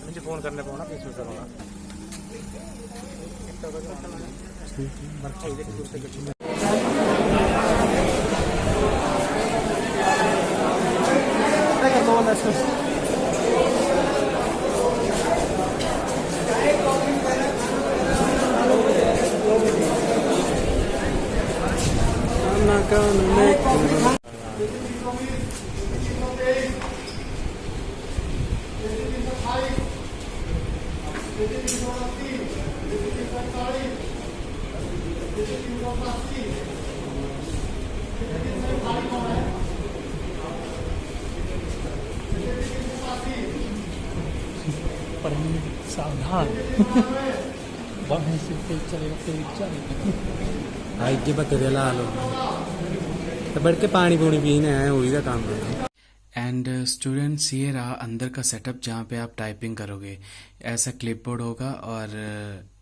मुझे फोन करने पाऊँ ना किस में करूँगा सावधान वहाँ से तेज चलेगा आई बकरे ला लो तो बढ़ के पानी पूनी पीना है वही का काम करना। एंड स्टूडेंट्स ये रहा अंदर का सेटअप जहाँ पे आप टाइपिंग करोगे। ऐसा क्लिपबोर्ड होगा और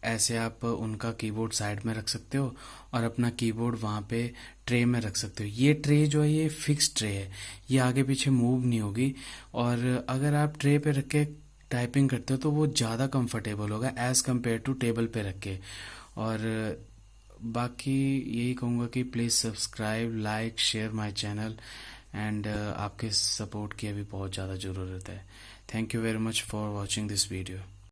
ऐसे आप उनका कीबोर्ड साइड में रख सकते हो और अपना कीबोर्ड वहाँ पे ट्रे में रख सकते हो। ये ट्रे जो है ये फिक्स ट्रे है, ये आगे पीछे मूव नहीं होगी। और अगर आप ट्रे पे रख के टाइपिंग करते हो तो वो ज़्यादा कंफर्टेबल होगा एज़ कम्पेयर टू टेबल पे रख के। और बाकी यही कहूँगा कि please subscribe, like, share my channel and आपके सपोर्ट की अभी बहुत ज़्यादा ज़रूरत है। Thank you very much for watching this video.